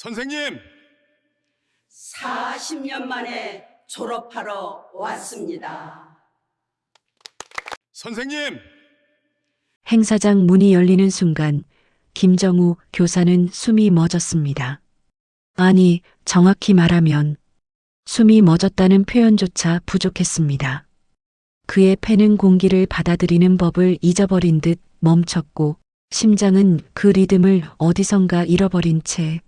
선생님! 40년 만에 졸업하러 왔습니다. 선생님! 행사장 문이 열리는 순간 김정우 교사는 숨이 멎었습니다. 아니, 정확히 말하면 숨이 멎었다는 표현조차 부족했습니다. 그의 폐는 공기를 받아들이는 법을 잊어버린 듯 멈췄고 심장은 그 리듬을 어디선가 잃어버린 채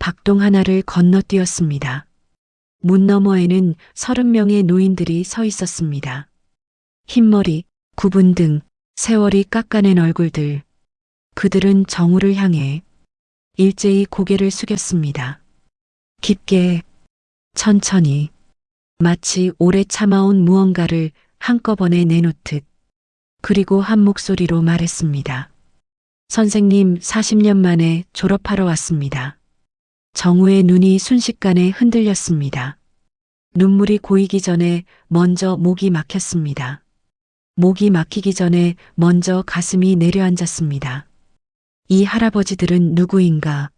박동 하나를 건너뛰었습니다. 문 너머에는 30명의 노인들이 서 있었습니다. 흰머리, 굽은 등, 세월이 깎아낸 얼굴들. 그들은 정우를 향해 일제히 고개를 숙였습니다. 깊게, 천천히, 마치 오래 참아온 무언가를 한꺼번에 내놓듯. 그리고 한 목소리로 말했습니다. 선생님, 40년 만에 졸업하러 왔습니다. 정우의 눈이 순식간에 흔들렸습니다. 눈물이 고이기 전에 먼저 목이 막혔습니다. 목이 막히기 전에 먼저 가슴이 내려앉았습니다. 이 할아버지들은 누구인가?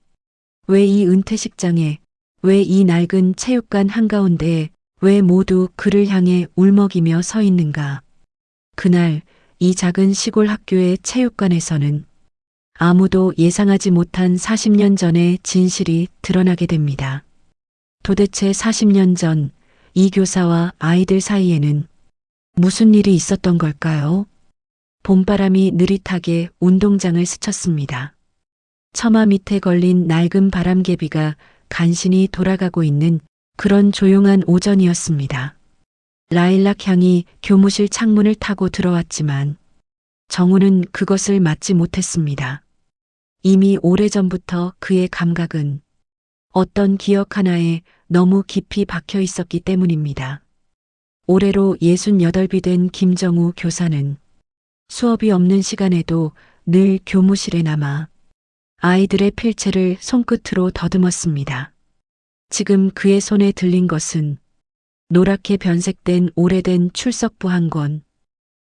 왜 이 은퇴식장에, 왜 이 낡은 체육관 한가운데에, 왜 모두 그를 향해 울먹이며 서 있는가? 그날 이 작은 시골 학교의 체육관에서는 아무도 예상하지 못한 40년 전의 진실이 드러나게 됩니다. 도대체 40년 전 이 교사와 아이들 사이에는 무슨 일이 있었던 걸까요? 봄바람이 느릿하게 운동장을 스쳤습니다. 처마 밑에 걸린 낡은 바람개비가 간신히 돌아가고 있는 그런 조용한 오전이었습니다. 라일락 향이 교무실 창문을 타고 들어왔지만 정우는 그것을 맡지 못했습니다. 이미 오래전부터 그의 감각은 어떤 기억 하나에 너무 깊이 박혀 있었기 때문입니다. 올해로 68이 된 김정우 교사는 수업이 없는 시간에도 늘 교무실에 남아 아이들의 필체를 손끝으로 더듬었습니다. 지금 그의 손에 들린 것은 노랗게 변색된 오래된 출석부 한 권,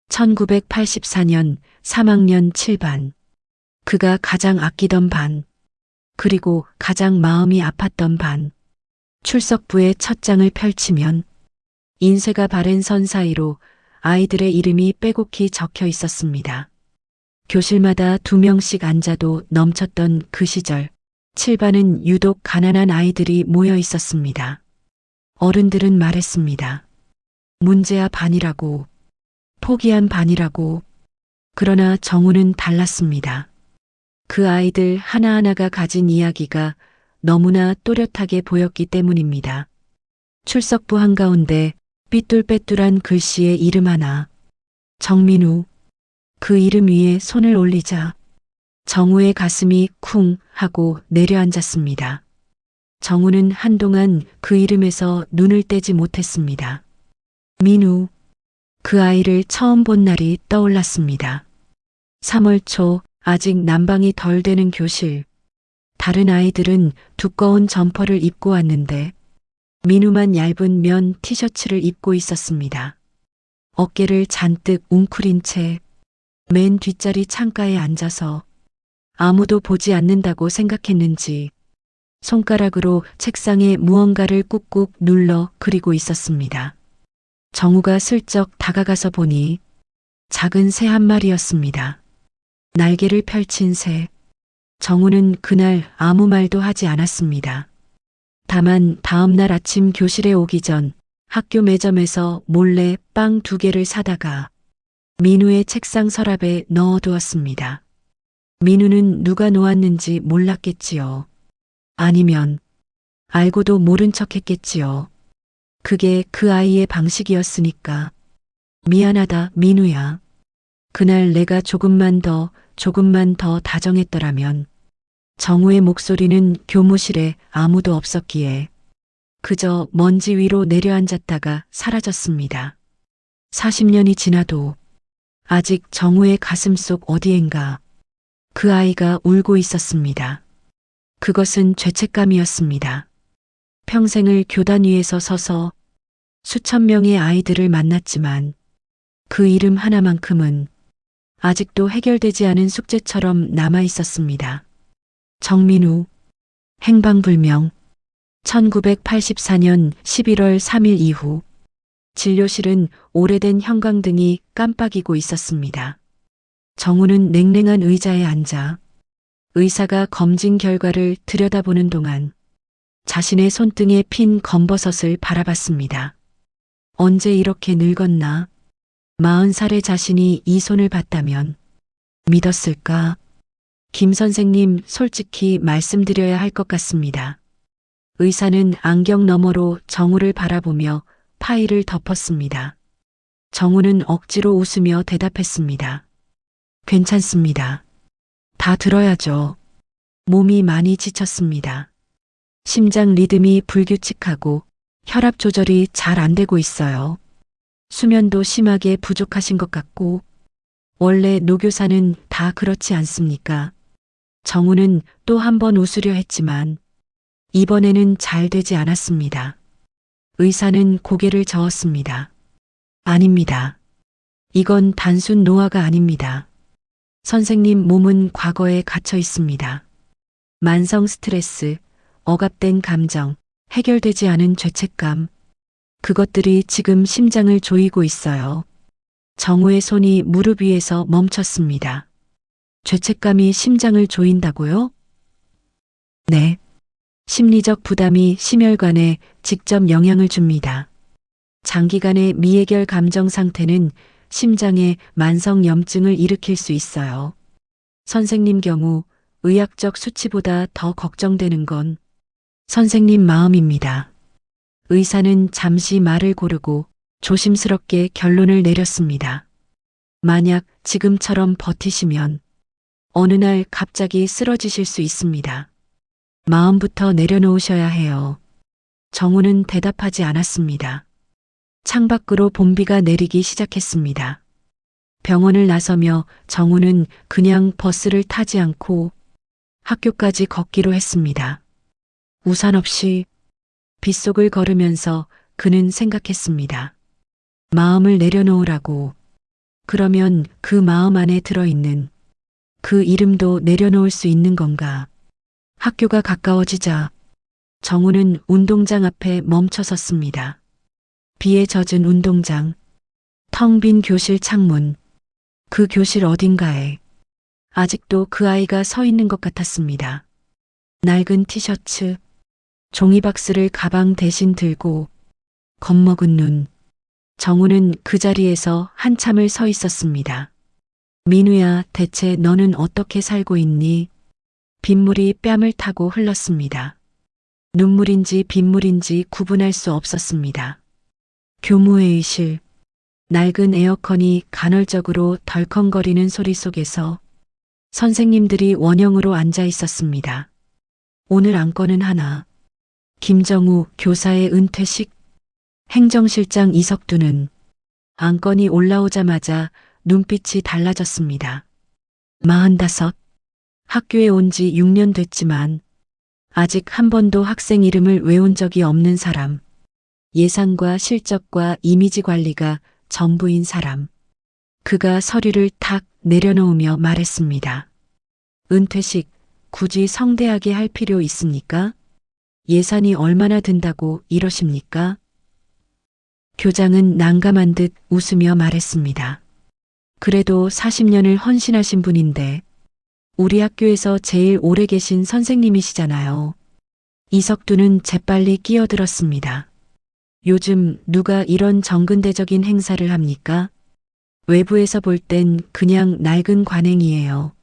1984년 3학년 7반, 그가 가장 아끼던 반, 그리고 가장 마음이 아팠던 반, 출석부의 첫 장을 펼치면 인쇄가 바랜 선 사이로 아이들의 이름이 빼곡히 적혀 있었습니다. 교실마다 2명씩 앉아도 넘쳤던 그 시절, 7반은 유독 가난한 아이들이 모여 있었습니다. 어른들은 말했습니다. 문제아 반이라고, 포기한 반이라고. 그러나 정우는 달랐습니다. 그 아이들 하나하나가 가진 이야기가 너무나 또렷하게 보였기 때문입니다. 출석부 한가운데 삐뚤빼뚤한 글씨의 이름 하나. 정민우. 그 이름 위에 손을 올리자 정우의 가슴이 쿵 하고 내려앉았습니다. 정우는 한동안 그 이름에서 눈을 떼지 못했습니다. 민우. 그 아이를 처음 본 날이 떠올랐습니다. 3월 초 아직 난방이 덜 되는 교실. 다른 아이들은 두꺼운 점퍼를 입고 왔는데 민우만 얇은 면 티셔츠를 입고 있었습니다. 어깨를 잔뜩 웅크린 채 맨 뒷자리 창가에 앉아서 아무도 보지 않는다고 생각했는지 손가락으로 책상에 무언가를 꾹꾹 눌러 그리고 있었습니다. 정우가 슬쩍 다가가서 보니 작은 새 한 마리였습니다. 날개를 펼친 새. 정우는 그날 아무 말도 하지 않았습니다. 다만 다음 날 아침 교실에 오기 전 학교 매점에서 몰래 빵 2개를 사다가 민우의 책상 서랍에 넣어두었습니다. 민우는 누가 놓았는지 몰랐겠지요. 아니면 알고도 모른 척 했겠지요. 그게 그 아이의 방식이었으니까. 미안하다, 민우야. 그날 내가 조금만 더 다정했더라면. 정우의 목소리는 교무실에 아무도 없었기에 그저 먼지 위로 내려앉았다가 사라졌습니다. 40년이 지나도 아직 정우의 가슴속 어디엔가 그 아이가 울고 있었습니다. 그것은 죄책감이었습니다. 평생을 교단 위에서 서서 수천 명의 아이들을 만났지만 그 이름 하나만큼은 아직도 해결되지 않은 숙제처럼 남아 있었습니다. 정민우. 행방불명. 1984년 11월 3일 이후 진료실은 오래된 형광등이 깜빡이고 있었습니다. 정우는 냉랭한 의자에 앉아 의사가 검진 결과를 들여다보는 동안 자신의 손등에 핀 검버섯을 바라봤습니다. 언제 이렇게 늙었나? 40살의 자신이 이 손을 봤다면 믿었을까? 김 선생님, 솔직히 말씀드려야 할 것 같습니다. 의사는 안경 너머로 정우를 바라보며 파일을 덮었습니다. 정우는 억지로 웃으며 대답했습니다. 괜찮습니다. 다 들어야죠. 몸이 많이 지쳤습니다. 심장 리듬이 불규칙하고 혈압 조절이 잘 안 되고 있어요. 수면도 심하게 부족하신 것 같고, 원래 노교사는 다 그렇지 않습니까? 정우는 또 한 번 웃으려 했지만 이번에는 잘 되지 않았습니다. 의사는 고개를 저었습니다. 아닙니다. 이건 단순 노화가 아닙니다. 선생님 몸은 과거에 갇혀 있습니다. 만성 스트레스, 억압된 감정, 해결되지 않은 죄책감, 그것들이 지금 심장을 조이고 있어요. 정우의 손이 무릎 위에서 멈췄습니다. 죄책감이 심장을 조인다고요? 네. 심리적 부담이 심혈관에 직접 영향을 줍니다. 장기간의 미해결 감정 상태는 심장에 만성 염증을 일으킬 수 있어요. 선생님 경우 의학적 수치보다 더 걱정되는 건 선생님 마음입니다. 의사는 잠시 말을 고르고 조심스럽게 결론을 내렸습니다. 만약 지금처럼 버티시면 어느 날 갑자기 쓰러지실 수 있습니다. 마음부터 내려놓으셔야 해요. 정우는 대답하지 않았습니다. 창밖으로 봄비가 내리기 시작했습니다. 병원을 나서며 정우는 그냥 버스를 타지 않고 학교까지 걷기로 했습니다. 우산 없이 빗속을 걸으면서 그는 생각했습니다. 마음을 내려놓으라고. 그러면 그 마음 안에 들어있는 그 이름도 내려놓을 수 있는 건가? 학교가 가까워지자 정우는 운동장 앞에 멈춰 섰습니다. 비에 젖은 운동장, 텅 빈 교실 창문, 그 교실 어딘가에 아직도 그 아이가 서 있는 것 같았습니다. 낡은 티셔츠, 종이박스를 가방 대신 들고 겁먹은 눈. 정우는 그 자리에서 한참을 서 있었습니다. 민우야, 대체 너는 어떻게 살고 있니? 빗물이 뺨을 타고 흘렀습니다. 눈물인지 빗물인지 구분할 수 없었습니다. 교무회의실, 낡은 에어컨이 간헐적으로 덜컹거리는 소리 속에서 선생님들이 원형으로 앉아 있었습니다. 오늘 안건은 하나. 김정우 교사의 은퇴식. 행정실장 이석두는 안건이 올라오자마자 눈빛이 달라졌습니다. 45. 학교에 온 지 6년 됐지만 아직 한 번도 학생 이름을 외운 적이 없는 사람. 예산과 실적과 이미지 관리가 전부인 사람. 그가 서류를 탁 내려놓으며 말했습니다. 은퇴식 굳이 성대하게 할 필요 있습니까? 예산이 얼마나 든다고 이러십니까? 교장은 난감한 듯 웃으며 말했습니다. 그래도 40년을 헌신하신 분인데 우리 학교에서 제일 오래 계신 선생님이시잖아요. 이석두는 재빨리 끼어들었습니다. 요즘 누가 이런 정근대적인 행사를 합니까? 외부에서 볼 땐 그냥 낡은 관행이에요.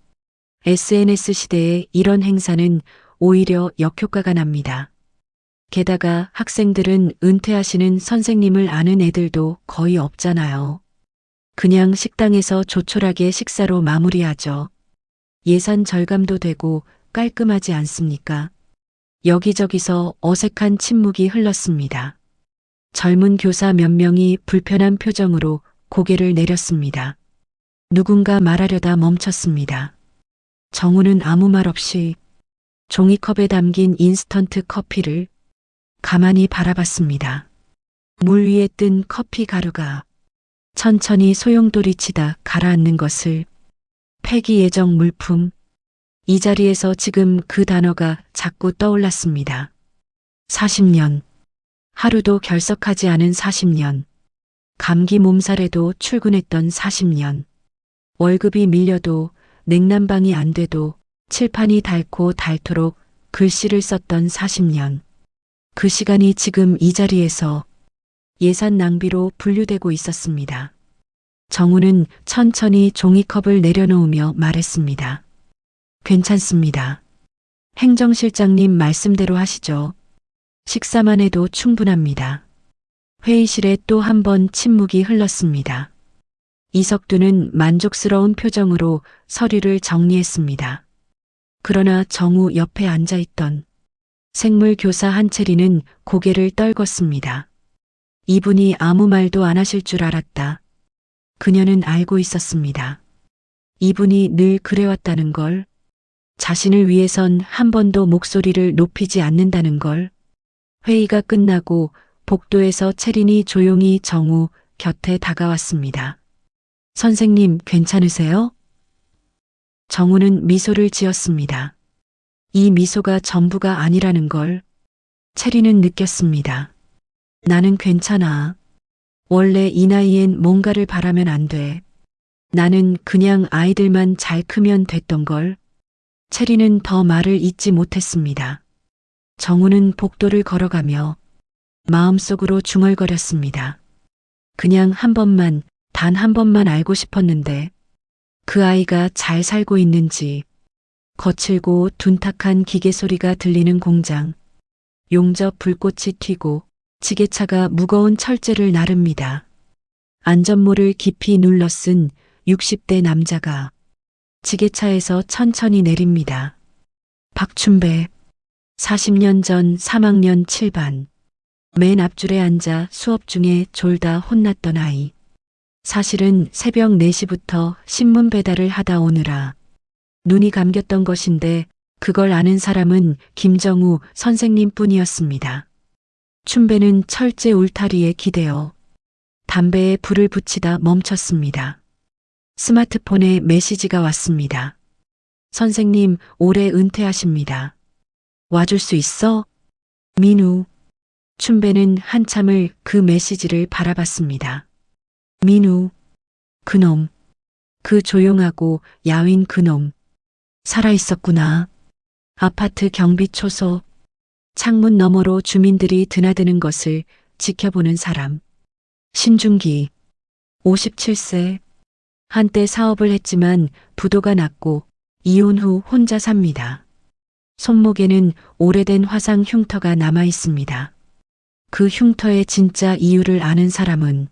SNS 시대에 이런 행사는 오히려 역효과가 납니다. 게다가 학생들은 은퇴하시는 선생님을 아는 애들도 거의 없잖아요. 그냥 식당에서 조촐하게 식사로 마무리하죠. 예산 절감도 되고 깔끔하지 않습니까? 여기저기서 어색한 침묵이 흘렀습니다. 젊은 교사 몇 명이 불편한 표정으로 고개를 내렸습니다. 누군가 말하려다 멈췄습니다. 정우는 아무 말 없이 종이컵에 담긴 인스턴트 커피를 가만히 바라봤습니다. 물 위에 뜬 커피 가루가 천천히 소용돌이치다 가라앉는 것을 폐기 예정 물품, 이 자리에서 지금 그 단어가 자꾸 떠올랐습니다. 40년. 하루도 결석하지 않은 40년. 감기 몸살에도 출근했던 40년. 월급이 밀려도 냉난방이 안 돼도 칠판이 닳고 닳도록 글씨를 썼던 40년. 그 시간이 지금 이 자리에서 예산 낭비로 분류되고 있었습니다. 정우는 천천히 종이컵을 내려놓으며 말했습니다. 괜찮습니다. 행정실장님 말씀대로 하시죠. 식사만 해도 충분합니다. 회의실에 또 한 번 침묵이 흘렀습니다. 이석두는 만족스러운 표정으로 서류를 정리했습니다. 그러나 정우 옆에 앉아있던 생물교사 한채리는 고개를 떨궜습니다. 이분이 아무 말도 안 하실 줄 알았다. 그녀는 알고 있었습니다. 이분이 늘 그래왔다는 걸, 자신을 위해선 한 번도 목소리를 높이지 않는다는 걸. 회의가 끝나고 복도에서 채린이 조용히 정우 곁에 다가왔습니다. 선생님 괜찮으세요? 정우는 미소를 지었습니다. 이 미소가 전부가 아니라는 걸 채린은 느꼈습니다. 나는 괜찮아. 원래 이 나이엔 뭔가를 바라면 안 돼. 나는 그냥 아이들만 잘 크면 됐던 걸. 채린은 더 말을 잇지 못했습니다. 정우는 복도를 걸어가며 마음속으로 중얼거렸습니다. 그냥 한 번만, 단 한 번만 알고 싶었는데 그 아이가 잘 살고 있는지. 거칠고 둔탁한 기계 소리가 들리는 공장. 용접 불꽃이 튀고 지게차가 무거운 철제를 나릅니다. 안전모를 깊이 눌러 쓴 60대 남자가 지게차에서 천천히 내립니다. 박춘배, 40년 전 3학년 7반. 맨 앞줄에 앉아 수업 중에 졸다 혼났던 아이. 사실은 새벽 4시부터 신문 배달을 하다 오느라 눈이 감겼던 것인데 그걸 아는 사람은 김정우 선생님뿐이었습니다. 춘배는 철제 울타리에 기대어 담배에 불을 붙이다 멈췄습니다. 스마트폰에 메시지가 왔습니다. 선생님, 올해 은퇴하십니다. 와줄 수 있어? 민우. 춘배는 한참을 그 메시지를 바라봤습니다. 민우. 그놈. 그 조용하고 야윈 그놈. 살아있었구나. 아파트 경비 초소. 창문 너머로 주민들이 드나드는 것을 지켜보는 사람. 신중기. 57세. 한때 사업을 했지만 부도가 났고 이혼 후 혼자 삽니다. 손목에는 오래된 화상 흉터가 남아 있습니다. 그 흉터의 진짜 이유를 아는 사람은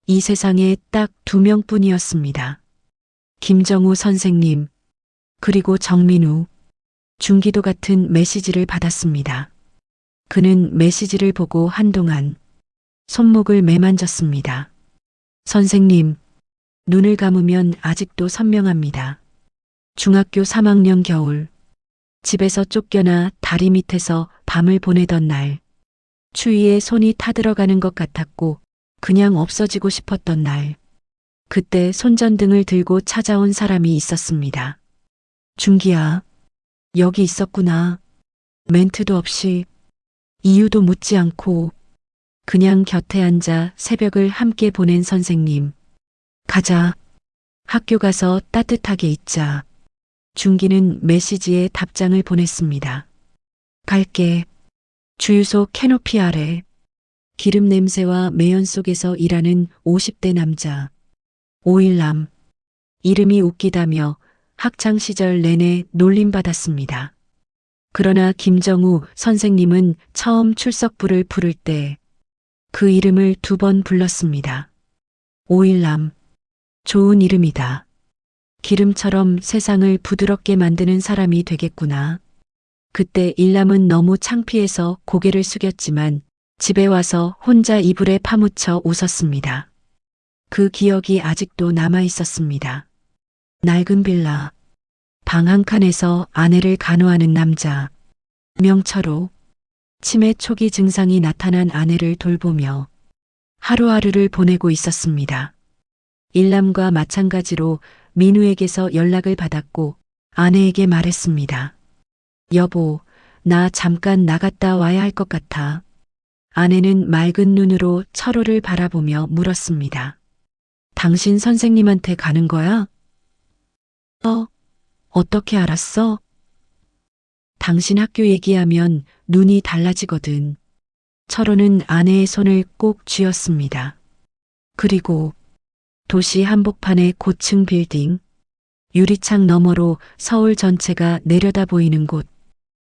이 세상에 딱 2명뿐이었습니다. 김정우 선생님, 그리고 정민우. 중기도 같은 메시지를 받았습니다. 그는 메시지를 보고 한동안 손목을 매만졌습니다. 선생님, 눈을 감으면 아직도 선명합니다. 중학교 3학년 겨울, 집에서 쫓겨나 다리 밑에서 밤을 보내던 날, 추위에 손이 타들어가는 것 같았고 그냥 없어지고 싶었던 날, 그때 손전등을 들고 찾아온 사람이 있었습니다. 준기야, 여기 있었구나. 멘트도 없이, 이유도 묻지 않고 그냥 곁에 앉아 새벽을 함께 보낸 선생님. 가자. 학교 가서 따뜻하게 있자. 준기는 메시지에 답장을 보냈습니다. 갈게. 주유소 캐노피 아래. 기름 냄새와 매연 속에서 일하는 50대 남자. 오일남. 이름이 웃기다며 학창시절 내내 놀림받았습니다. 그러나 김정우 선생님은 처음 출석부를 부를 때 그 이름을 2번 불렀습니다. 오일남. 좋은 이름이다. 기름처럼 세상을 부드럽게 만드는 사람이 되겠구나. 그때 일남은 너무 창피해서 고개를 숙였지만 집에 와서 혼자 이불에 파묻혀 웃었습니다. 그 기억이 아직도 남아 있었습니다. 낡은 빌라. 방 한 칸에서 아내를 간호하는 남자. 명철호. 치매 초기 증상이 나타난 아내를 돌보며 하루하루를 보내고 있었습니다. 일남과 마찬가지로 민우에게서 연락을 받았고 아내에게 말했습니다. 여보, 나 잠깐 나갔다 와야 할 것 같아. 아내는 맑은 눈으로 철호를 바라보며 물었습니다. 당신 선생님한테 가는 거야? 어떻게 알았어? 당신 학교 얘기하면 눈이 달라지거든. 철호는 아내의 손을 꼭 쥐었습니다. 그리고 도시 한복판의 고층 빌딩, 유리창 너머로 서울 전체가 내려다 보이는 곳,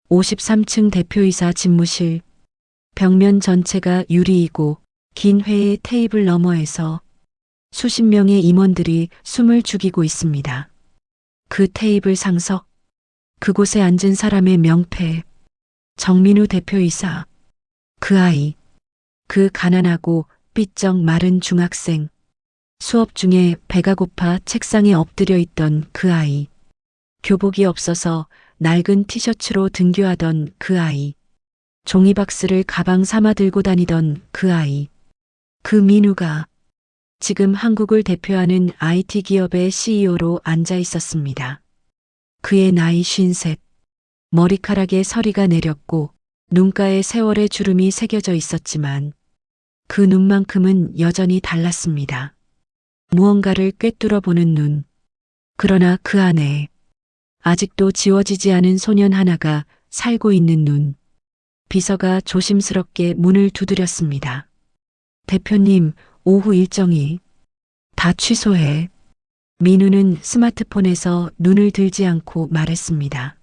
53층 대표이사 집무실, 벽면 전체가 유리이고 긴 회의 테이블 너머에서 수십 명의 임원들이 숨을 죽이고 있습니다. 그 테이블 상석, 그곳에 앉은 사람의 명패, 정민우 대표이사, 그 아이, 그 가난하고 삐쩍 마른 중학생, 수업 중에 배가 고파 책상에 엎드려 있던 그 아이, 교복이 없어서 낡은 티셔츠로 등교하던 그 아이, 종이박스를 가방 삼아 들고 다니던 그 아이, 그 민우가 지금 한국을 대표하는 IT 기업의 CEO로 앉아 있었습니다. 그의 나이 53, 머리카락에 서리가 내렸고 눈가에 세월의 주름이 새겨져 있었지만 그 눈만큼은 여전히 달랐습니다. 무언가를 꿰뚫어 보는 눈. 그러나 그 안에 아직도 지워지지 않은 소년 하나가 살고 있는 눈. 비서가 조심스럽게 문을 두드렸습니다. 대표님, 오후 일정이 다 취소해. 민우는 스마트폰에서 눈을 들지 않고 말했습니다.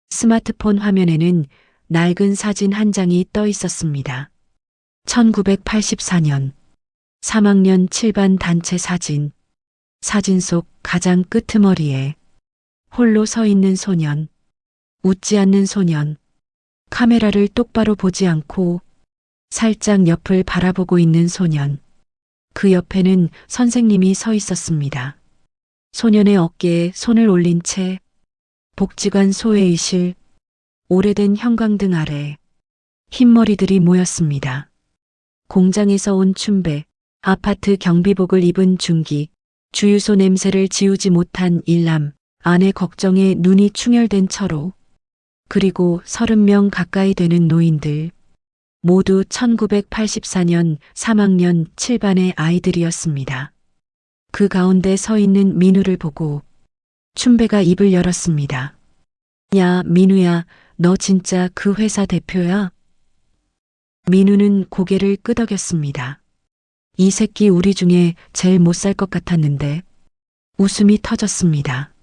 스마트폰 화면에는 낡은 사진 한 장이 떠 있었습니다. 1984년 3학년 7반 단체 사진. 사진 속 가장 끄트머리에 홀로 서 있는 소년, 웃지 않는 소년, 카메라를 똑바로 보지 않고 살짝 옆을 바라보고 있는 소년. 그 옆에는 선생님이 서 있었습니다. 소년의 어깨에 손을 올린 채 복지관 소회의실, 오래된 형광등 아래 흰머리들이 모였습니다. 공장에서 온 춘배, 아파트 경비복을 입은 중기, 주유소 냄새를 지우지 못한 일남, 아내 걱정에 눈이 충혈된 철호, 그리고 30명 가까이 되는 노인들, 모두 1984년 3학년 7반의 아이들이었습니다. 그 가운데 서 있는 민우를 보고 춘배가 입을 열었습니다. 야, 민우야, 너 진짜 그 회사 대표야? 민우는 고개를 끄덕였습니다. 이 새끼 우리 중에 제일 못 살 것 같았는데. 웃음이 터졌습니다.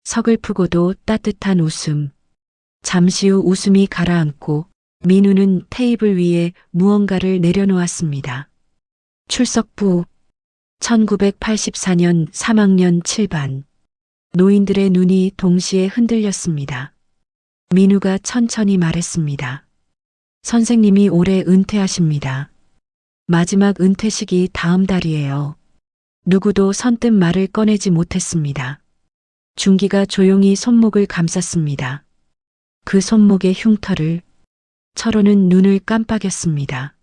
서글프고도 따뜻한 웃음. 잠시 후 웃음이 가라앉고 민우는 테이블 위에 무언가를 내려놓았습니다. 출석부. 1984년 3학년 7반. 노인들의 눈이 동시에 흔들렸습니다. 민우가 천천히 말했습니다. 선생님이 올해 은퇴하십니다. 마지막 은퇴식이 다음 달이에요. 누구도 선뜻 말을 꺼내지 못했습니다. 중기가 조용히 손목을 감쌌습니다. 그 손목의 흉터를 철호는 눈을 깜빡였습니다.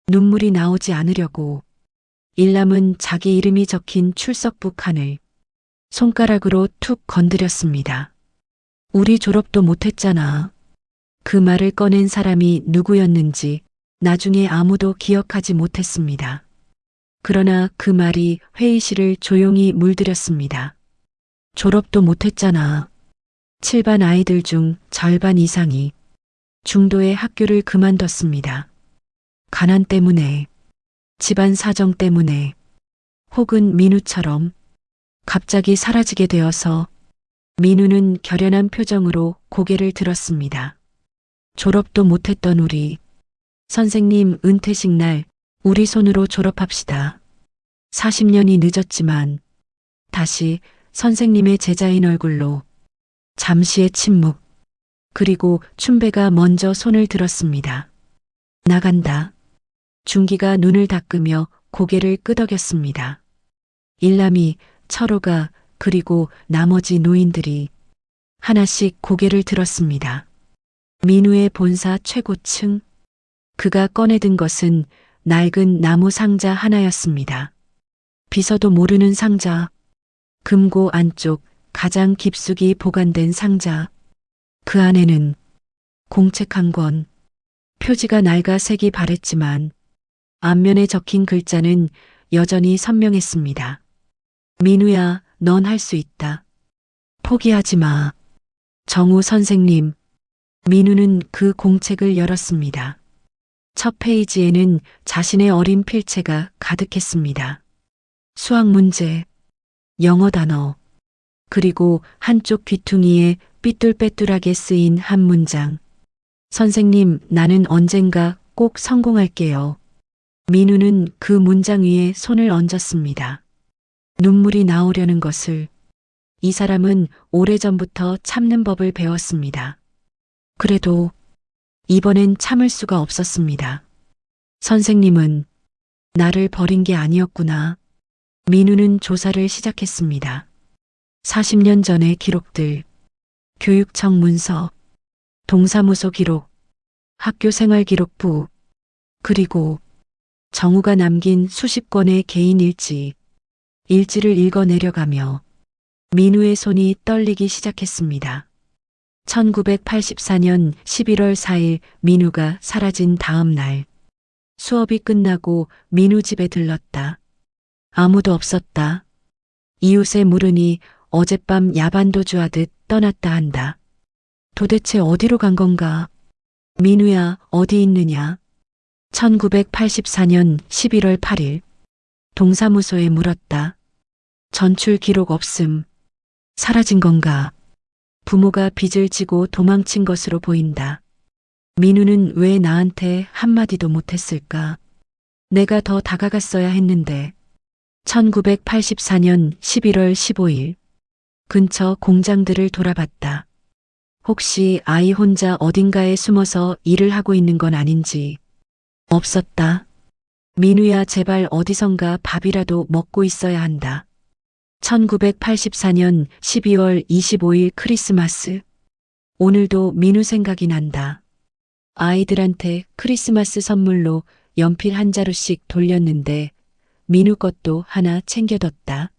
눈물이 나오지 않으려고 일남은 자기 이름이 적힌 출석부 칸을 손가락으로 툭 건드렸습니다. 우리 졸업도 못했잖아. 그 말을 꺼낸 사람이 누구였는지 나중에 아무도 기억하지 못했습니다. 그러나 그 말이 회의실을 조용히 물들였습니다. 졸업도 못했잖아. 7반 아이들 중 절반 이상이 중도의 학교를 그만뒀습니다. 가난 때문에, 집안 사정 때문에, 혹은 민우처럼 갑자기 사라지게 되어서. 민우는 결연한 표정으로 고개를 들었습니다. 졸업도 못했던 우리. 선생님 은퇴식 날 우리 손으로 졸업합시다. 40년이 늦었지만 다시 선생님의 제자인 얼굴로. 잠시의 침묵. 그리고 춘배가 먼저 손을 들었습니다. 나간다. 중기가 눈을 닦으며 고개를 끄덕였습니다. 일남이, 철호가, 그리고 나머지 노인들이 하나씩 고개를 들었습니다. 민우의 본사 최고층. 그가 꺼내든 것은 낡은 나무 상자 하나였습니다. 비서도 모르는 상자. 금고 안쪽 가장 깊숙이 보관된 상자. 그 안에는 공책 한 권. 표지가 낡아 색이 바랬지만 앞면에 적힌 글자는 여전히 선명했습니다. 민우야, 넌 할 수 있다. 포기하지 마. 정우 선생님. 민우는 그 공책을 열었습니다. 첫 페이지에는 자신의 어린 필체가 가득했습니다. 수학 문제, 영어 단어, 그리고 한쪽 귀퉁이에 삐뚤빼뚤하게 쓰인 한 문장. 선생님, 나는 언젠가 꼭 성공할게요. 민우는 그 문장 위에 손을 얹었습니다. 눈물이 나오려는 것을. 이 사람은 오래전부터 참는 법을 배웠습니다. 그래도 이번엔 참을 수가 없었습니다. 선생님은 나를 버린 게 아니었구나. 민우는 조사를 시작했습니다. 40년 전의 기록들, 교육청 문서, 동사무소 기록, 학교 생활 기록부, 그리고 정우가 남긴 수십 권의 개인 일지, 일지를 읽어 내려가며 민우의 손이 떨리기 시작했습니다. 1984년 11월 4일 민우가 사라진 다음 날, 수업이 끝나고 민우 집에 들렀다. 아무도 없었다. 이웃에 물으니 어젯밤 야반도주하듯 떠났다 한다. 도대체 어디로 간 건가? 민우야, 어디 있느냐? 1984년 11월 8일 동사무소에 물었다. 전출 기록 없음. 사라진 건가? 부모가 빚을 지고 도망친 것으로 보인다. 민우는 왜 나한테 한마디도 못했을까? 내가 더 다가갔어야 했는데. 1984년 11월 15일 근처 공장들을 돌아봤다. 혹시 아이 혼자 어딘가에 숨어서 일을 하고 있는 건 아닌지. 없었다. 민우야, 제발 어디선가 밥이라도 먹고 있어야 한다. 1984년 12월 25일 크리스마스. 오늘도 민우 생각이 난다. 아이들한테 크리스마스 선물로 연필 한 자루씩 돌렸는데 민우 것도 하나 챙겨뒀다.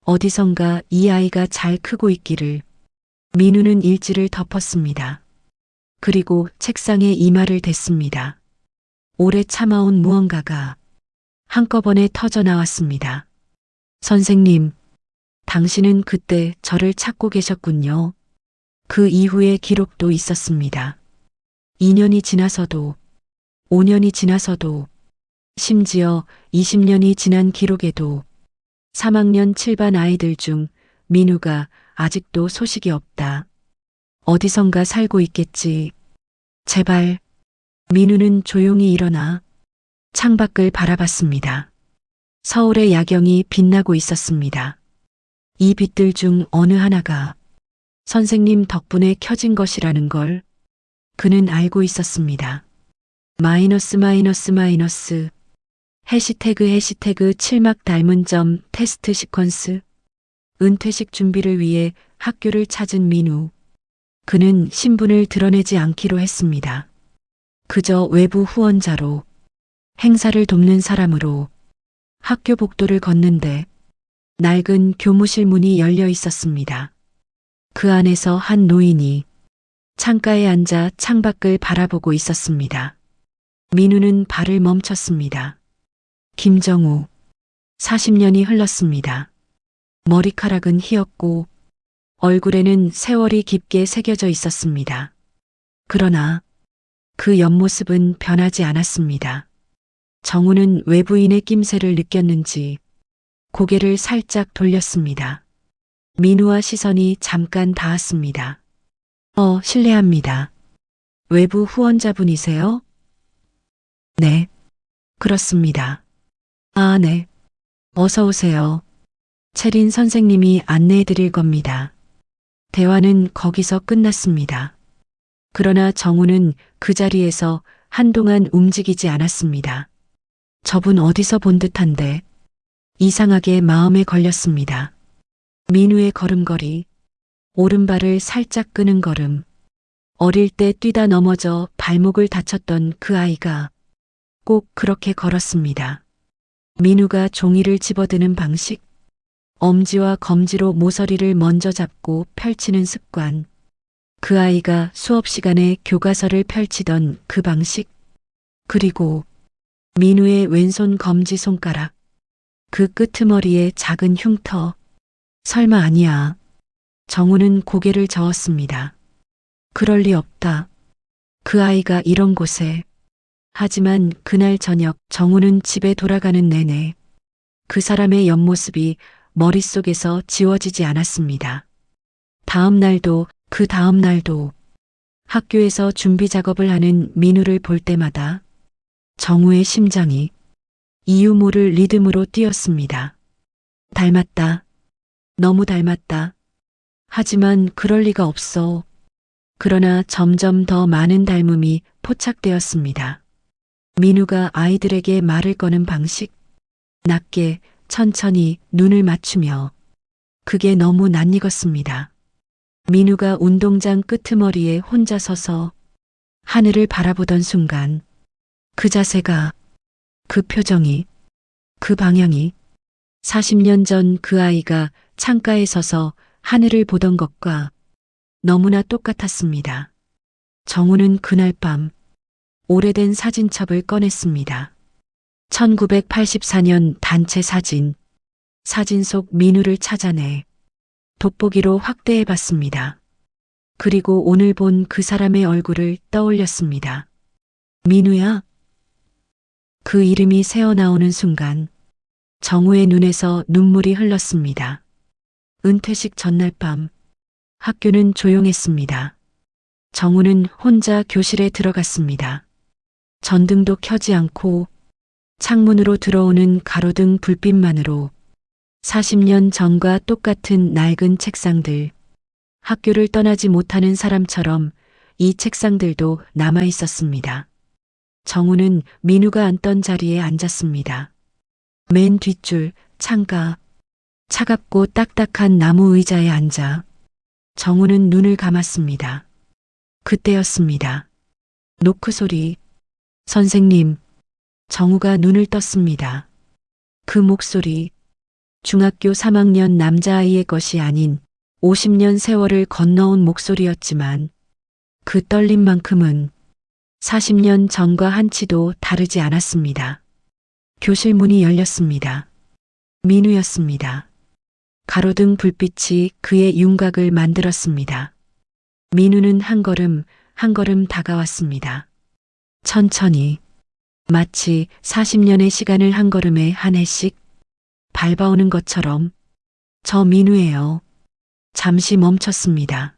어디선가 이 아이가 잘 크고 있기를. 민우는 일지를 덮었습니다. 그리고 책상에 이마를 댔습니다. 오래 참아온 무언가가 한꺼번에 터져 나왔습니다. 선생님, 당신은 그때 저를 찾고 계셨군요. 그 이후의 기록도 있었습니다. 2년이 지나서도, 5년이 지나서도, 심지어 20년이 지난 기록에도 3학년 7반 아이들 중 민우가 아직도 소식이 없다. 어디선가 살고 있겠지. 제발. 민우는 조용히 일어나 창밖을 바라봤습니다. 서울의 야경이 빛나고 있었습니다. 이 빛들 중 어느 하나가 선생님 덕분에 켜진 것이라는 걸 그는 알고 있었습니다. 마이너스 마이너스 마이너스 해시태그 7막 닮은 점 테스트 시퀀스. 은퇴식 준비를 위해 학교를 찾은 민우. 그는 신분을 드러내지 않기로 했습니다. 그저 외부 후원자로, 행사를 돕는 사람으로 학교 복도를 걷는데 낡은 교무실 문이 열려 있었습니다. 그 안에서 한 노인이 창가에 앉아 창밖을 바라보고 있었습니다. 민우는 발을 멈췄습니다. 김정우. 40년이 흘렀습니다. 머리카락은 희었고 얼굴에는 세월이 깊게 새겨져 있었습니다. 그러나 그 옆모습은 변하지 않았습니다. 정우는 외부인의 낌새를 느꼈는지 고개를 살짝 돌렸습니다. 민우와 시선이 잠깐 닿았습니다. 실례합니다. 외부 후원자분이세요? 네, 그렇습니다. 아, 네. 어서 오세요. 채린 선생님이 안내해 드릴 겁니다. 대화는 거기서 끝났습니다. 그러나 정우는 그 자리에서 한동안 움직이지 않았습니다. 저분 어디서 본 듯한데 이상하게 마음에 걸렸습니다. 민우의 걸음걸이, 오른발을 살짝 끄는 걸음, 어릴 때 뛰다 넘어져 발목을 다쳤던 그 아이가 꼭 그렇게 걸었습니다. 민우가 종이를 집어드는 방식, 엄지와 검지로 모서리를 먼저 잡고 펼치는 습관. 그 아이가 수업 시간에 교과서를 펼치던 그 방식. 그리고 민우의 왼손 검지 손가락. 그 끄트머리에 작은 흉터. 설마 아니야. 정우는 고개를 저었습니다. 그럴 리 없다. 그 아이가 이런 곳에. 하지만 그날 저녁 정우는 집에 돌아가는 내내 그 사람의 옆모습이 머릿속에서 지워지지 않았습니다. 다음 날도 그 다음 날도 학교에서 준비 작업을 하는 민우를 볼 때마다 정우의 심장이 이유 모를 리듬으로 뛰었습니다. 닮았다. 너무 닮았다. 하지만 그럴 리가 없어. 그러나 점점 더 많은 닮음이 포착되었습니다. 민우가 아이들에게 말을 거는 방식, 낮게 천천히 눈을 맞추며 그게 너무 낯익었습니다. 민우가 운동장 끄트머리에 혼자 서서 하늘을 바라보던 순간 그 자세가, 그 표정이, 그 방향이 40년 전 그 아이가 창가에 서서 하늘을 보던 것과 너무나 똑같았습니다. 정우는 그날 밤 오래된 사진첩을 꺼냈습니다. 1984년 단체 사진. 사진 속 민우를 찾아내 돋보기로 확대해 봤습니다. 그리고 오늘 본 그 사람의 얼굴을 떠올렸습니다. 민우야? 그 이름이 새어나오는 순간 정우의 눈에서 눈물이 흘렀습니다. 은퇴식 전날 밤 학교는 조용했습니다. 정우는 혼자 교실에 들어갔습니다. 전등도 켜지 않고 창문으로 들어오는 가로등 불빛만으로 40년 전과 똑같은 낡은 책상들, 학교를 떠나지 못하는 사람처럼 이 책상들도 남아 있었습니다. 정우는 민우가 앉던 자리에 앉았습니다. 맨 뒷줄, 창가, 차갑고 딱딱한 나무 의자에 앉아 정우는 눈을 감았습니다. 그때였습니다. 노크 소리. 선생님. 정우가 눈을 떴습니다. 그 목소리. 중학교 3학년 남자아이의 것이 아닌 50년 세월을 건너온 목소리였지만 그 떨림만큼은 40년 전과 한치도 다르지 않았습니다. 교실 문이 열렸습니다. 민우였습니다. 가로등 불빛이 그의 윤곽을 만들었습니다. 민우는 한 걸음 한 걸음 다가왔습니다. 천천히, 마치 40년의 시간을 한 걸음에 한 해씩 밟아오는 것처럼. 저 민우예요. 잠시 멈췄습니다.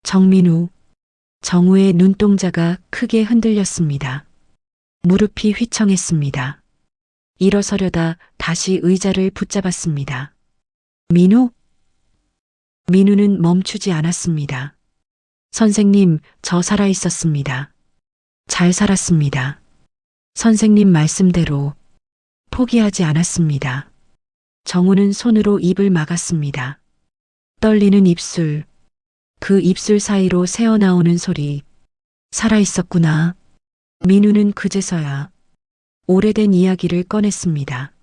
정민우. 정우의 눈동자가 크게 흔들렸습니다. 무릎이 휘청했습니다. 일어서려다 다시 의자를 붙잡았습니다. 민우? 민우는 멈추지 않았습니다. 선생님, 저 살아 있었습니다. 잘 살았습니다. 선생님 말씀대로 포기하지 않았습니다. 정우는 손으로 입을 막았습니다. 떨리는 입술, 그 입술 사이로 새어나오는 소리. 살아 있었구나. 민우는 그제서야 오래된 이야기를 꺼냈습니다.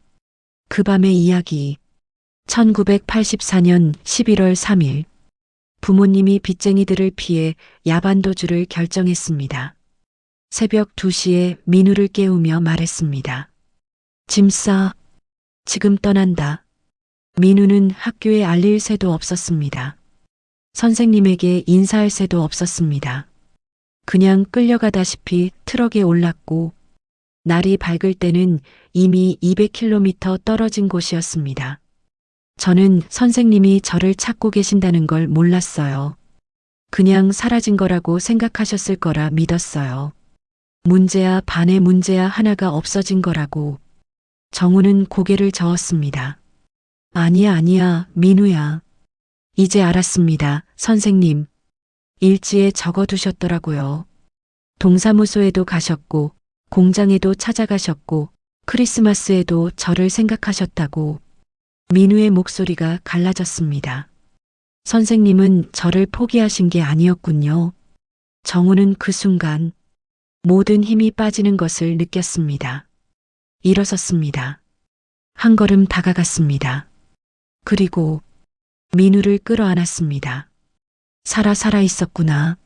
그 밤의 이야기. 1984년 11월 3일. 부모님이 빚쟁이들을 피해 야반도주를 결정했습니다. 새벽 2시에 민우를 깨우며 말했습니다. 짐 싸. 지금 떠난다. 민우는 학교에 알릴 새도 없었습니다. 선생님에게 인사할 새도 없었습니다. 그냥 끌려가다시피 트럭에 올랐고 날이 밝을 때는 이미 200km 떨어진 곳이었습니다. 저는 선생님이 저를 찾고 계신다는 걸 몰랐어요. 그냥 사라진 거라고 생각하셨을 거라 믿었어요. 문제야 반의 문제야 하나가 없어진 거라고. 정우는 고개를 저었습니다. 아니야, 민우야. 이제 알았습니다, 선생님. 일지에 적어두셨더라고요. 동사무소에도 가셨고, 공장에도 찾아가셨고, 크리스마스에도 저를 생각하셨다고. 민우의 목소리가 갈라졌습니다. 선생님은 저를 포기하신 게 아니었군요. 정우는 그 순간 모든 힘이 빠지는 것을 느꼈습니다. 일어섰습니다. 한 걸음 다가갔습니다. 그리고 민우를 끌어안았습니다. 살아 있었구나.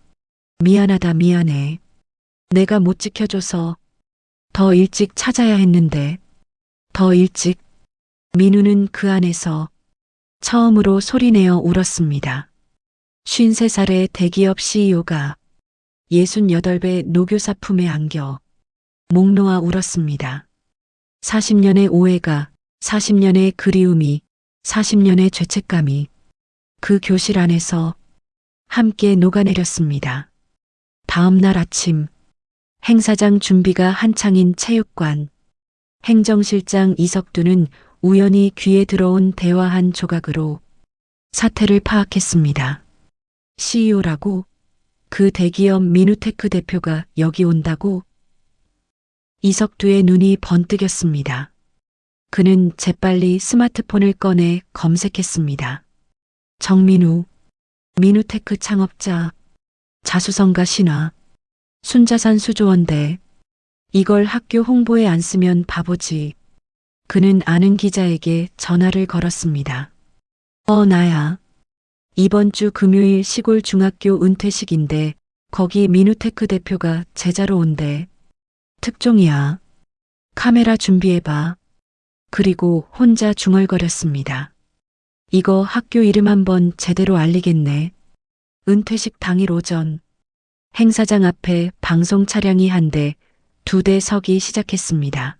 미안하다, 미안해. 내가 못 지켜줘서 더 일찍 찾아야 했는데. 더 일찍. 민우는 그 안에서 처음으로 소리내어 울었습니다. 53살의 대기업 CEO가 68배 노교사 품에 안겨 목 놓아 울었습니다. 40년의 오해가, 40년의 그리움이, 40년의 죄책감이 그 교실 안에서 함께 녹아내렸습니다. 다음 날 아침, 행사장 준비가 한창인 체육관, 행정실장 이석두는 우연히 귀에 들어온 대화 한 조각으로 사태를 파악했습니다. CEO라고? 그 대기업 미누테크 대표가 여기 온다고? 이석두의 눈이 번뜩였습니다. 그는 재빨리 스마트폰을 꺼내 검색했습니다. 정민우, 미누테크 창업자, 자수성가 신화, 순자산 수조원대. 이걸 학교 홍보에 안 쓰면 바보지. 그는 아는 기자에게 전화를 걸었습니다. 나야. 이번 주 금요일 시골 중학교 은퇴식인데 거기 미누테크 대표가 제자로 온대. 특종이야. 카메라 준비해봐. 그리고 혼자 중얼거렸습니다. 이거 학교 이름 한번 제대로 알리겠네. 은퇴식 당일 오전, 행사장 앞에 방송 차량이 한 대, 2대 서기 시작했습니다.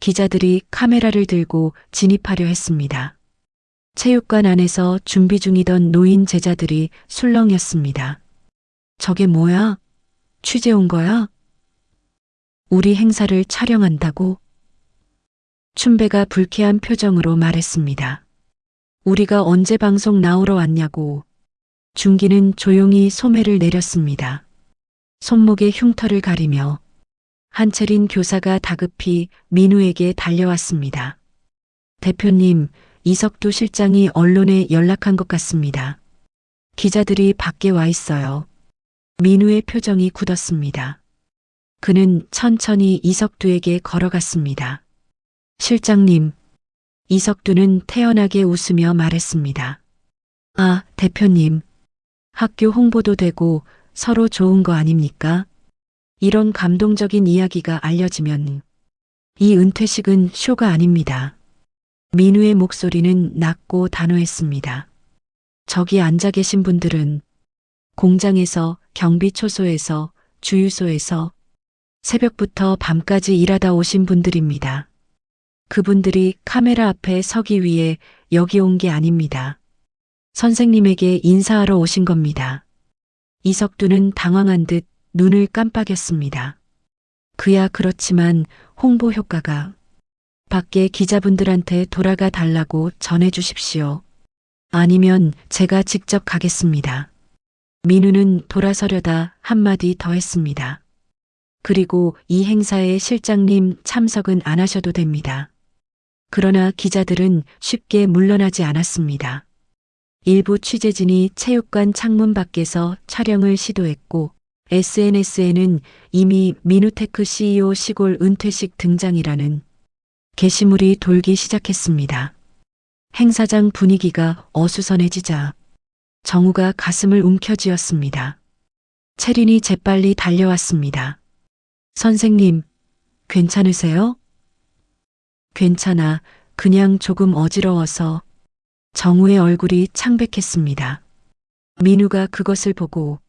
기자들이 카메라를 들고 진입하려 했습니다. 체육관 안에서 준비 중이던 노인 제자들이 술렁였습니다. 저게 뭐야? 취재 온 거야? 우리 행사를 촬영한다고? 춘배가 불쾌한 표정으로 말했습니다. 우리가 언제 방송 나오러 왔냐고. 준기는 조용히 소매를 내렸습니다. 손목에 흉터를 가리며 한채린 교사가 다급히 민우에게 달려왔습니다. 대표님, 이석두 실장이 언론에 연락한 것 같습니다. 기자들이 밖에 와 있어요. 민우의 표정이 굳었습니다. 그는 천천히 이석두에게 걸어갔습니다. 실장님, 이석두는 태연하게 웃으며 말했습니다. 아, 대표님. 학교 홍보도 되고 서로 좋은 거 아닙니까? 이런 감동적인 이야기가 알려지면 이 은퇴식은 쇼가 아닙니다. 민우의 목소리는 낮고 단호했습니다. 저기 앉아 계신 분들은 공장에서, 경비초소에서, 주유소에서 새벽부터 밤까지 일하다 오신 분들입니다. 그분들이 카메라 앞에 서기 위해 여기 온 게 아닙니다. 선생님에게 인사하러 오신 겁니다. 이석두는 당황한 듯 눈을 깜빡였습니다. 그야 그렇지만 홍보 효과가 밖에 기자분들한테 돌아가 달라고 전해 주십시오. 아니면 제가 직접 가겠습니다. 민우는 돌아서려다 한마디 더 했습니다. 그리고 이 행사에 실장님 참석은 안 하셔도 됩니다. 그러나 기자들은 쉽게 물러나지 않았습니다. 일부 취재진이 체육관 창문 밖에서 촬영을 시도했고 SNS에는 이미 미누테크 CEO 시골 은퇴식 등장이라는 게시물이 돌기 시작했습니다. 행사장 분위기가 어수선해지자 정우가 가슴을 움켜쥐었습니다. 채린이 재빨리 달려왔습니다. 선생님, 괜찮으세요? 괜찮아. 그냥 조금 어지러워서. 정우의 얼굴이 창백했습니다. 민우가 그것을 보고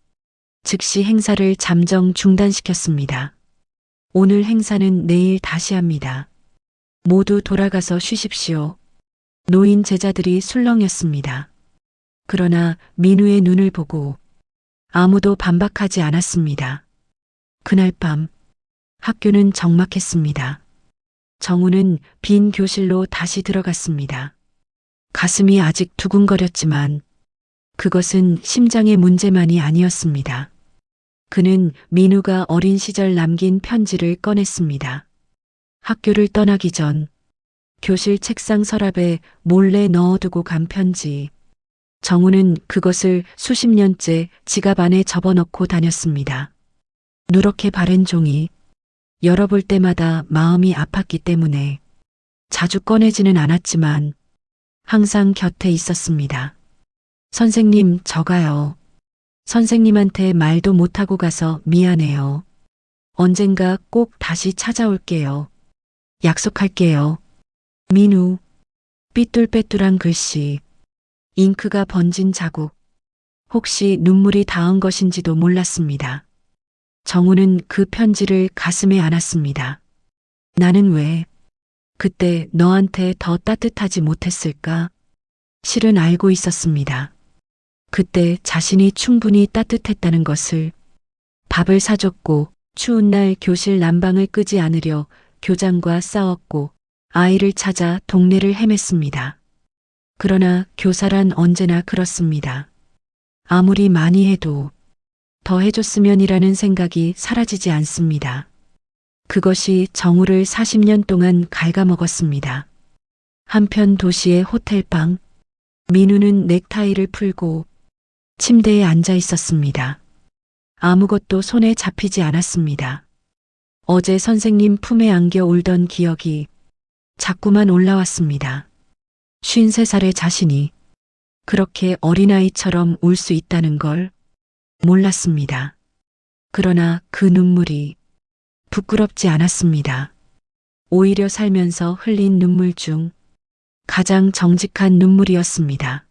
즉시 행사를 잠정 중단시켰습니다. 오늘 행사는 내일 다시 합니다. 모두 돌아가서 쉬십시오. 노인 제자들이 술렁였습니다. 그러나 민우의 눈을 보고 아무도 반박하지 않았습니다. 그날 밤 학교는 적막했습니다. 정우는 빈 교실로 다시 들어갔습니다. 가슴이 아직 두근거렸지만 그것은 심장의 문제만이 아니었습니다. 그는 민우가 어린 시절 남긴 편지를 꺼냈습니다. 학교를 떠나기 전 교실 책상 서랍에 몰래 넣어두고 간 편지. 정우는 그것을 수십 년째 지갑 안에 접어넣고 다녔습니다. 누렇게 바랜 종이 열어볼 때마다 마음이 아팠기 때문에 자주 꺼내지는 않았지만 항상 곁에 있었습니다. 선생님, 저가요. 선생님한테 말도 못하고 가서 미안해요. 언젠가 꼭 다시 찾아올게요. 약속할게요. 민우. 삐뚤빼뚤한 글씨. 잉크가 번진 자국. 혹시 눈물이 닿은 것인지도 몰랐습니다. 정우는 그 편지를 가슴에 안았습니다. 나는 왜 그때 너한테 더 따뜻하지 못했을까? 실은 알고 있었습니다. 그때 자신이 충분히 따뜻했다는 것을. 밥을 사줬고 추운 날 교실 난방을 끄지 않으려 교장과 싸웠고 아이를 찾아 동네를 헤맸습니다. 그러나 교사란 언제나 그렇습니다. 아무리 많이 해도 더 해줬으면이라는 생각이 사라지지 않습니다. 그것이 정우를 40년 동안 갉아먹었습니다. 한편 도시의 호텔방. 민우는 넥타이를 풀고 침대에 앉아 있었습니다. 아무것도 손에 잡히지 않았습니다. 어제 선생님 품에 안겨 울던 기억이 자꾸만 올라왔습니다. 53살의 자신이 그렇게 어린아이처럼 울 수 있다는 걸 몰랐습니다. 그러나 그 눈물이 부끄럽지 않았습니다. 오히려 살면서 흘린 눈물 중 가장 정직한 눈물이었습니다.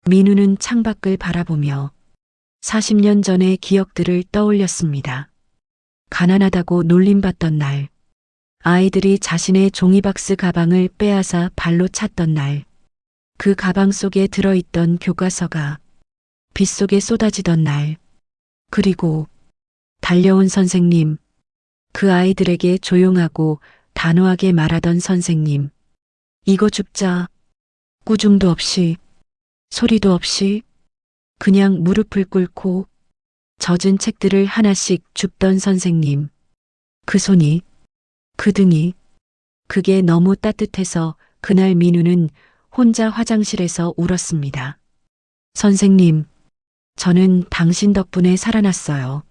민우는 창밖을 바라보며 40년 전의 기억들을 떠올렸습니다. 가난하다고 놀림받던 날, 아이들이 자신의 종이박스 가방을 빼앗아 발로 찼던 날, 그 가방 속에 들어있던 교과서가 빗속에 쏟아지던 날, 그리고 달려온 선생님, 그 아이들에게 조용하고 단호하게 말하던 선생님, 이거 줍자. 꾸중도 없이, 소리도 없이, 그냥 무릎을 꿇고 젖은 책들을 하나씩 줍던 선생님. 그 손이, 그 등이, 그게 너무 따뜻해서 그날 민우는 혼자 화장실에서 울었습니다. 선생님, 저는 당신 덕분에 살아났어요.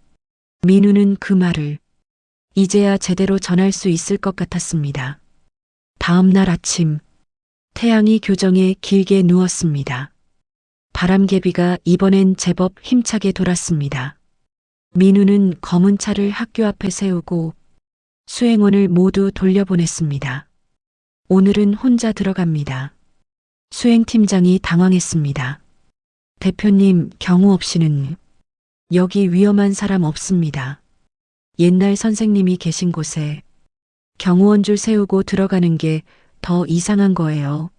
민우는 그 말을 이제야 제대로 전할 수 있을 것 같았습니다. 다음 날 아침, 태양이 교정에 길게 누웠습니다. 바람개비가 이번엔 제법 힘차게 돌았습니다. 민우는 검은 차를 학교 앞에 세우고 수행원을 모두 돌려보냈습니다. 오늘은 혼자 들어갑니다. 수행팀장이 당황했습니다. 대표님, 경우 없이는 여기 위험한 사람 없습니다. 옛날 선생님이 계신 곳에 경호원 줄 세우고 들어가는 게 더 이상한 거예요.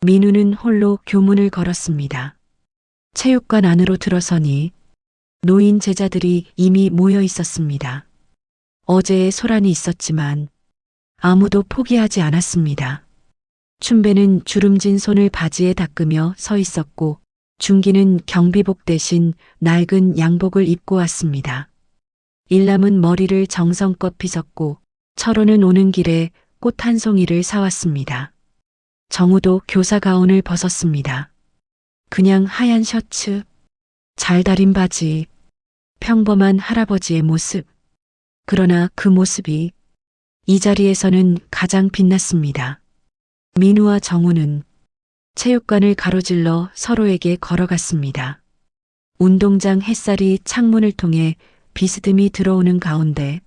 민우는 홀로 교문을 걸었습니다. 체육관 안으로 들어서니 노인 제자들이 이미 모여 있었습니다. 어제의 소란이 있었지만 아무도 포기하지 않았습니다. 춘배는 주름진 손을 바지에 닦으며 서 있었고 중기는 경비복 대신 낡은 양복을 입고 왔습니다. 일남은 머리를 정성껏 빗었고 철호는 오는 길에 꽃 한 송이를 사왔습니다. 정우도 교사 가운을 벗었습니다. 그냥 하얀 셔츠, 잘 다린 바지, 평범한 할아버지의 모습. 그러나 그 모습이 이 자리에서는 가장 빛났습니다. 민우와 정우는 체육관을 가로질러 서로에게 걸어갔습니다. 운동장 햇살이 창문을 통해 비스듬히 들어오는 가운데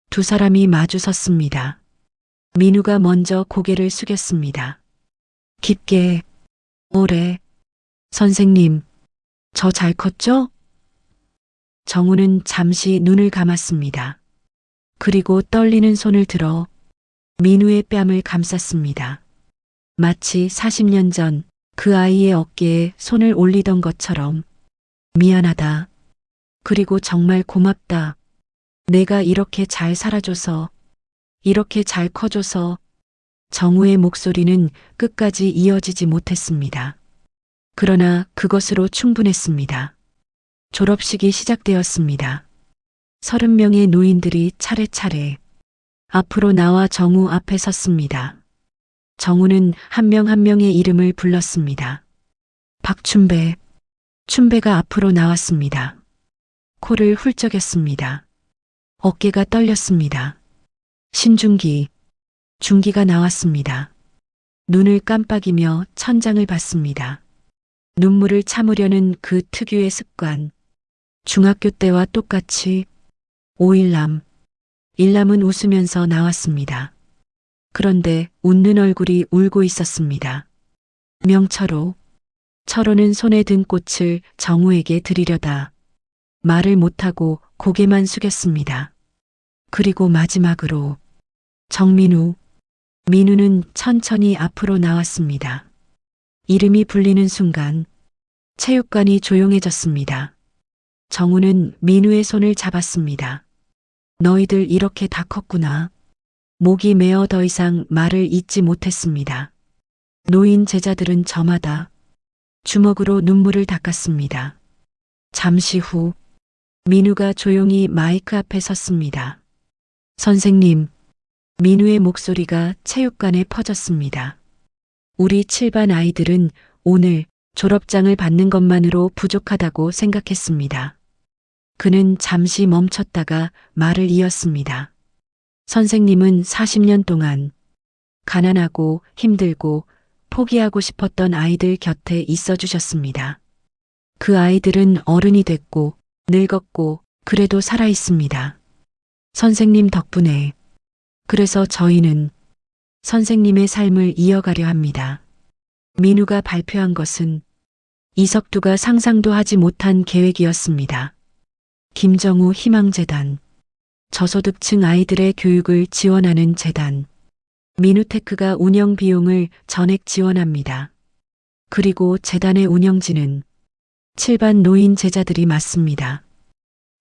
두 사람이 마주 섰습니다. 민우가 먼저 고개를 숙였습니다. 깊게, 오래, 선생님, 저 잘 컸죠? 정우는 잠시 눈을 감았습니다. 그리고 떨리는 손을 들어 민우의 뺨을 감쌌습니다. 마치 40년 전 그 아이의 어깨에 손을 올리던 것처럼 미안하다. 그리고 정말 고맙다. 내가 이렇게 잘 살아줘서, 이렇게 잘 커줘서. 정우의 목소리는 끝까지 이어지지 못했습니다. 그러나 그것으로 충분했습니다. 졸업식이 시작되었습니다. 30명의 노인들이 차례차례 앞으로 나와 정우 앞에 섰습니다. 정우는 한 명 한 명의 이름을 불렀습니다. 박춘배. 춘배가 앞으로 나왔습니다. 코를 훌쩍였습니다. 어깨가 떨렸습니다. 신중기. 중기가 나왔습니다. 눈을 깜빡이며 천장을 봤습니다. 눈물을 참으려는 그 특유의 습관. 중학교 때와 똑같이 5일남. 일남은 웃으면서 나왔습니다. 그런데 웃는 얼굴이 울고 있었습니다. 명철호. 철호는 손에 든 꽃을 정우에게 드리려다 말을 못하고 고개만 숙였습니다. 그리고 마지막으로 정민우. 민우는 천천히 앞으로 나왔습니다. 이름이 불리는 순간 체육관이 조용해졌습니다. 정우는 민우의 손을 잡았습니다. 너희들 이렇게 다 컸구나. 목이 메어 더 이상 말을 잇지 못했습니다. 노인 제자들은 저마다 주먹으로 눈물을 닦았습니다. 잠시 후 민우가 조용히 마이크 앞에 섰습니다. 선생님, 민우의 목소리가 체육관에 퍼졌습니다. 우리 7반 아이들은 오늘 졸업장을 받는 것만으로 부족하다고 생각했습니다. 그는 잠시 멈췄다가 말을 이었습니다. 선생님은 40년 동안 가난하고 힘들고 포기하고 싶었던 아이들 곁에 있어 주셨습니다. 그 아이들은 어른이 됐고 늙었고 그래도 살아 있습니다. 선생님 덕분에. 그래서 저희는 선생님의 삶을 이어가려 합니다. 민우가 발표한 것은 이석두가 상상도 하지 못한 계획이었습니다. 김정우 희망재단, 저소득층 아이들의 교육을 지원하는 재단, 민우테크가 운영 비용을 전액 지원합니다. 그리고 재단의 운영진은 7반 노인 제자들이 맡습니다.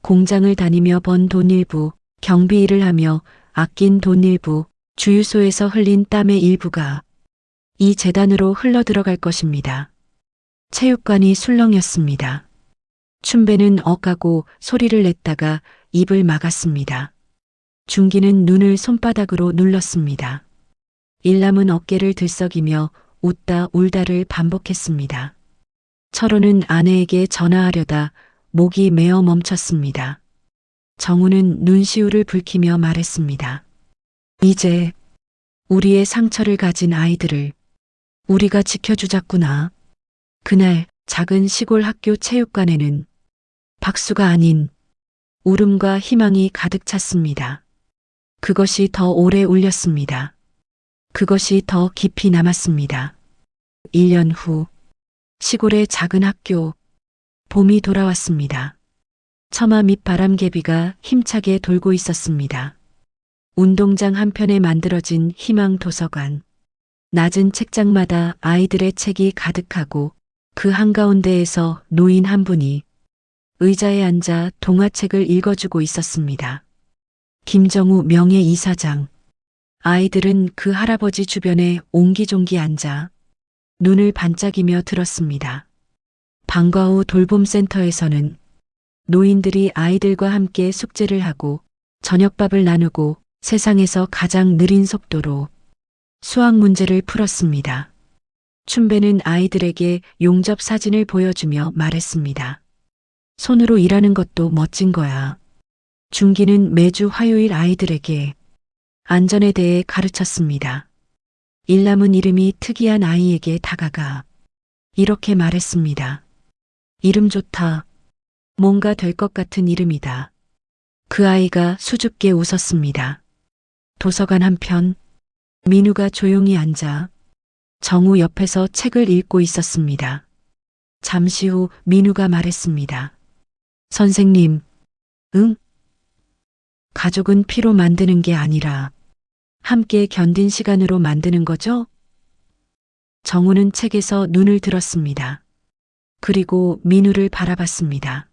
공장을 다니며 번 돈 일부, 경비 일을 하며 아낀 돈 일부, 주유소에서 흘린 땀의 일부가 이 재단으로 흘러들어갈 것입니다. 체육관이 술렁였습니다. 춘배는 억하고 소리를 냈다가 입을 막았습니다. 중기는 눈을 손바닥으로 눌렀습니다. 일남은 어깨를 들썩이며 웃다 울다를 반복했습니다. 철호는 아내에게 전화하려다 목이 메어 멈췄습니다. 정우는 눈시울을 붉히며 말했습니다. 이제 우리의 상처를 가진 아이들을 우리가 지켜주자꾸나. 그날 작은 시골 학교 체육관에는 박수가 아닌 울음과 희망이 가득 찼습니다. 그것이 더 오래 울렸습니다. 그것이 더 깊이 남았습니다. 1년 후 시골의 작은 학교. 봄이 돌아왔습니다. 처마 밑 바람개비가 힘차게 돌고 있었습니다. 운동장 한편에 만들어진 희망 도서관. 낮은 책장마다 아이들의 책이 가득하고 그 한가운데에서 노인 한 분이 의자에 앉아 동화책을 읽어주고 있었습니다. 김정우 명예이사장. 아이들은 그 할아버지 주변에 옹기종기 앉아 눈을 반짝이며 들었습니다. 방과 후 돌봄센터에서는 노인들이 아이들과 함께 숙제를 하고 저녁밥을 나누고 세상에서 가장 느린 속도로 수학 문제를 풀었습니다. 춘배는 아이들에게 용접 사진을 보여주며 말했습니다. 손으로 일하는 것도 멋진 거야. 중기는 매주 화요일 아이들에게 안전에 대해 가르쳤습니다. 일남은 이름이 특이한 아이에게 다가가 이렇게 말했습니다. 이름 좋다. 뭔가 될 것 같은 이름이다. 그 아이가 수줍게 웃었습니다. 도서관 한편 민우가 조용히 앉아 정우 옆에서 책을 읽고 있었습니다. 잠시 후 민우가 말했습니다. 선생님, 응? 가족은 피로 만드는 게 아니라 함께 견딘 시간으로 만드는 거죠? 정우는 책에서 눈을 들었습니다. 그리고 민우를 바라봤습니다.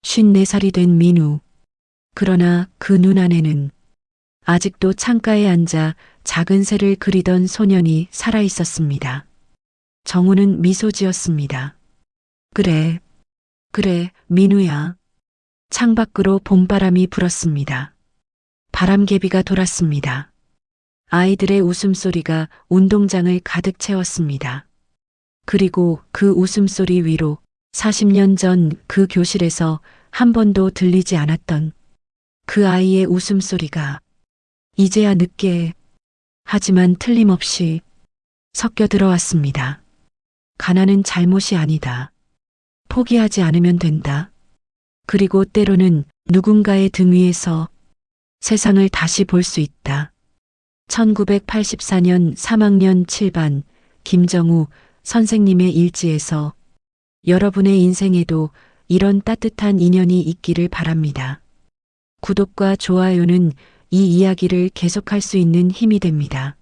54살이 된 민우. 그러나 그 눈 안에는 아직도 창가에 앉아 작은 새를 그리던 소년이 살아 있었습니다. 정우는 미소 지었습니다. 그래, 민우야. 창밖으로 봄바람이 불었습니다. 바람개비가 돌았습니다. 아이들의 웃음소리가 운동장을 가득 채웠습니다. 그리고 그 웃음소리 위로 40년 전 그 교실에서 한 번도 들리지 않았던 그 아이의 웃음소리가 이제야 늦게 하지만 틀림없이 섞여 들어왔습니다. 가난은 잘못이 아니다. 포기하지 않으면 된다. 그리고 때로는 누군가의 등 위에서 세상을 다시 볼 수 있다. 1984년 3학년 7반 김정우 선생님의 일지에서 여러분의 인생에도 이런 따뜻한 인연이 있기를 바랍니다. 구독과 좋아요는 이 이야기를 계속할 수 있는 힘이 됩니다.